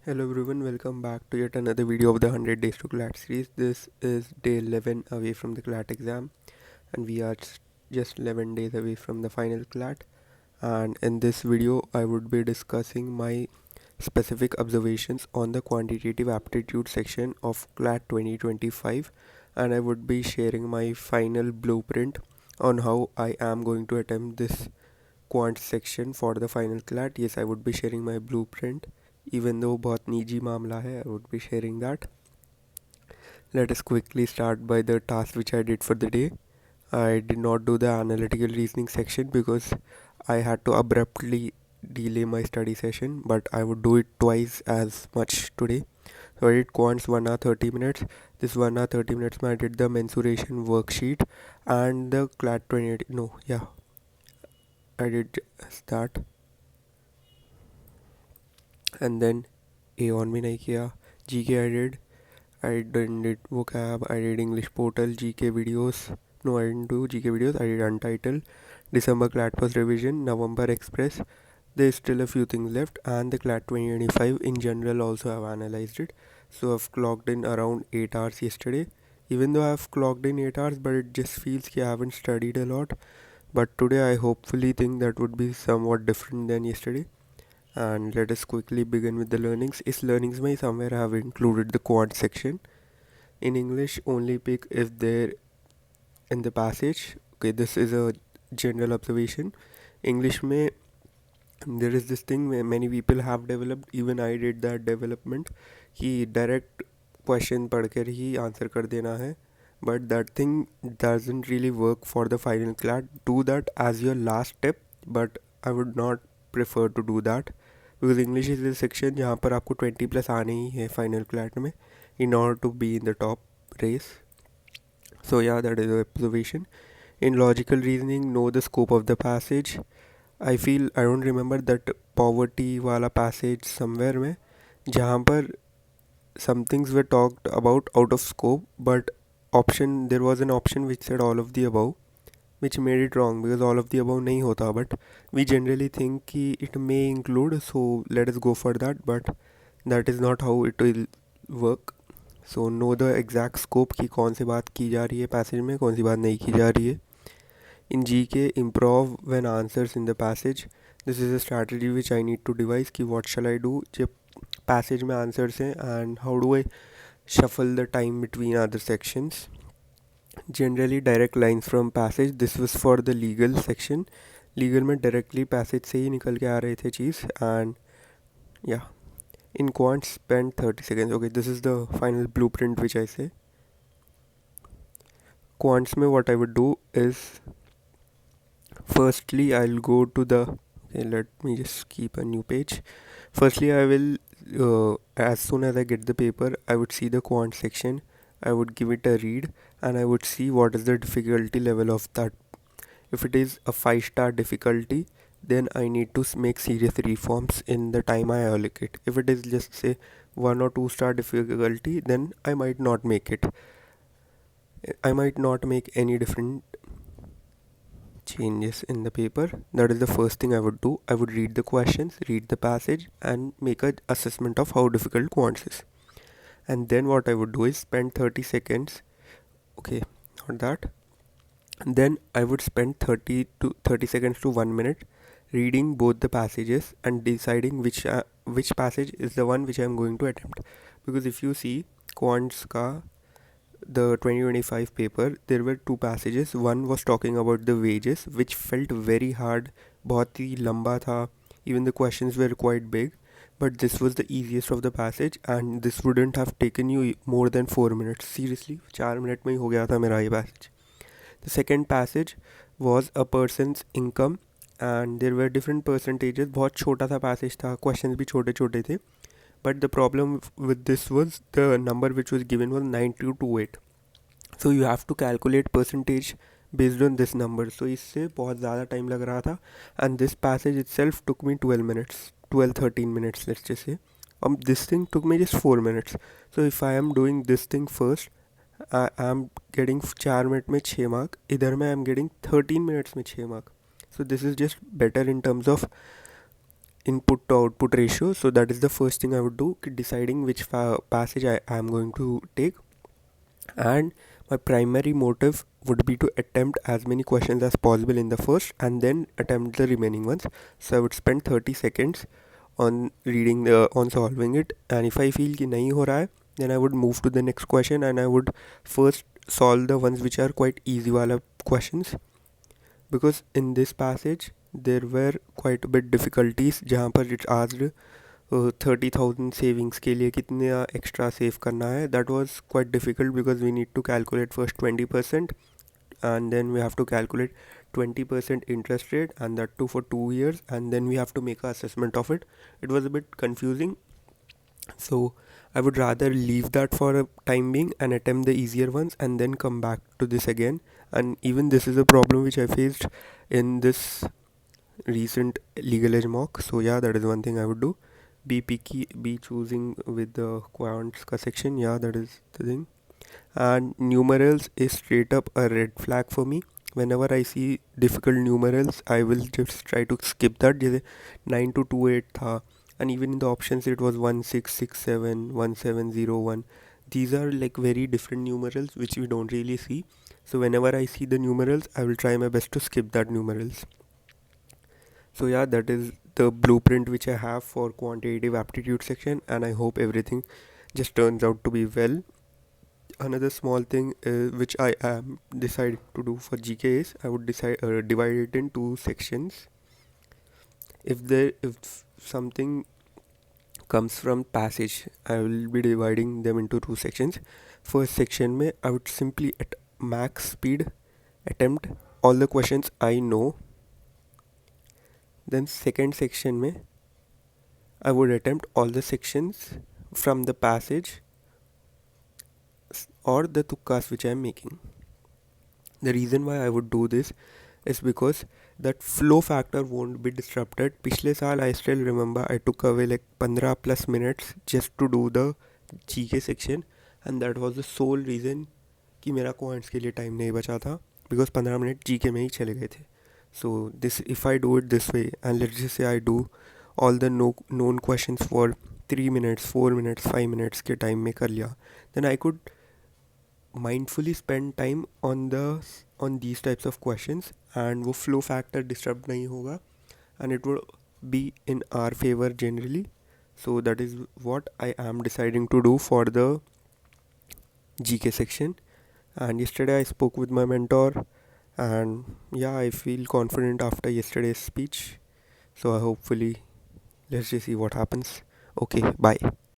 Hello everyone, welcome back to yet another video of the 100 Days to CLAT series. This is day 11 away from the CLAT exam, and we are just 11 days away from the final CLAT. And in this video, I would be discussing my specific observations on the quantitative aptitude section of CLAT 2025, and I would be sharing my final blueprint on how I am going to attempt this quant section for the final CLAT. Yes, I would be sharing my blueprint, even though बहुत निजी मामला है. I would be sharing that. Let us quickly start by the task which I did for the day. I did not do the analytical reasoning section because I had to abruptly delay my study session, but I would do it twice as much today. So I did quants 1 hour 30 minutes. This 1 hour 30 minutes I did the mensuration worksheet and the CLAT 28. No, yeah, I did just that. And then A on भी नहीं किया. GK I did. I did vocab. I did English portal GK videos. No, I didn't do GK videos. I did untitled. December CLAT first revision. November express. There's still a few things left, and the CLAT 2025 in general also have analyzed it. So I've clocked in around 8 hours yesterday. Even though I've clocked in 8 hours, but it just feels like I haven't studied a lot. But today I hopefully think that would be somewhat different than yesterday. And let us quickly begin with the learnings. इस learnings में somewhere I have included the quant section. In English, only pick if there in the passage. Okay, this is a general observation. English में there is this thing where many people have developed, even I did that development, कि direct question पढ़कर ही answer कर देना है. But that thing doesn't really work for the final CLAT. Do that as your last step, but I would not prefer to do that. Because English is the section जहाँ पर आपको 20 plus आने ही है final CLAT में in order to be in the top race. So yeah that is observation. In logical reasoning know the scope of the passage. I feel I don't remember that poverty वाला passage somewhere में जहाँ पर some things were talked about out of scope, but option there was an option which said all of the above, which made it wrong because all of the above नहीं होता. But we generally think कि it may include, so let us go for that, but that is not how it will work. So know the exact scope कि कौन सी बात की जा रही है passage में, कौन सी बात नहीं की जा रही है. In GK, improv when answers in the passage. This is a strategy which I need to devise कि what shall I do जब passage में answers हैं and how do I shuffle the time between other sections. Generally direct lines from passage. This was for the legal section. Legal में directly passage से ही निकल के आ रहे थे चीज़. And yeah, in quant spend 30 seconds. Okay, this is the final blueprint which I say. Quants में what I would do is firstly I'll go to the, okay, let me just keep a new page. Firstly I will as soon as I get the paper I would see the quant section. I would give it a read and I would see what is the difficulty level of that. If it is a 5-star difficulty, then I need to make serious reforms in the time I allocate. If it is just say 1 or 2-star difficulty, then I might not make it. I might not make any different changes in the paper. That is the first thing I would do. I would read the questions, read the passage, and make an assessment of how difficult quants is. And then what I would do is spend 30 seconds. Okay, not that. And then I would spend 30 seconds to 1 minute reading both the passages and deciding which passage is the one which I am going to attempt. Because if you see quants ka the 2025 paper, there were two passages. One was talking about the wages, which felt very hard, बहुत ही लंबा था. Even the questions were quite big, but this was the easiest of the passage, and this wouldn't have taken you more than 4 minutes. Seriously, 4 minute में ही हो गया था मेरा ये passage. The second passage was a person's income, and there were different percentages. बहुत छोटा सा passage था, questions भी छोटे छोटे थे. But the problem with this was the number which was given was 9228. So you have to calculate percentage based on this number. So इससे बहुत ज़्यादा टाइम लग रहा था. And this passage itself took me 12 minutes, 12-13 minutes, let's just say. This thing took me just 4 minutes. So if I am doing this thing first, I am getting 4 minute में 6 mark. इधर में I am getting 13 minutes में 6 mark. So this is just better in terms of input to output ratio. So that is the first thing I would do, deciding which passage I am going to take. And my primary motive would be to attempt as many questions as possible in the first and then attempt the remaining ones. So I would spend 30 seconds on reading on solving it, and if I feel कि नहीं हो रहा है, then I would move to the next question and I would first solve the ones which are quite easy wala questions, because in this passage there were quite a bit difficulties जहाँ पर it asked 30,000 savings के लिए कितने extra save करना है. That was quite difficult because we need to calculate first 20% and then we have to calculate 20% interest rate, and that too for 2 years, and then we have to make an assessment of it. It was a bit confusing, so I would rather leave that for a time being and attempt the easier ones and then come back to this again. And even this is a problem which I faced in this recent legal edge mock. So yeah, that is one thing I would do. Be picky, be choosing with the quants ka section. Yeah, that is the thing. And numerals is straight up a red flag for me. Whenever I see difficult numerals, I will just try to skip that. जैसे 9228 था, and even in the options it was 1667, 1701. These are like very different numerals which we don't really see. So whenever I see the numerals, I will try my best to skip that numerals. So yeah, that is the blueprint which I have for quantitative aptitude section, and I hope everything just turns out to be well. Another small thing which I am decided to do for GK is I would divide it in two sections. If something comes from passage, I will be dividing them into two sections. First section में I would simply at max speed attempt all the questions I know. Then second section में I would attempt all the sections from the passage or the tukkas which I am making. The reason why I would do this is because that flow factor won't be disrupted. पिछले साल I still remember I took away like 15 plus minutes just to do the GK section, and that was the sole reason कि मेरा quants के लिए time नहीं बचा था, because 15 minute GK में ही चले गए थे. So this, if I do it this way, and let's just say I do all the known questions for 3 minutes, 4 minutes, 5 minutes के टाइम में कर लिया, then I could mindfully spend time on these types of questions, and वो flow factor disturb नहीं होगा, and it would be in our favor generally. So that is what I am deciding to do for the GK section. And yesterday I spoke with my mentor, and yeah, I feel confident after yesterday's speech. So hopefully let's just see what happens. Okay, bye.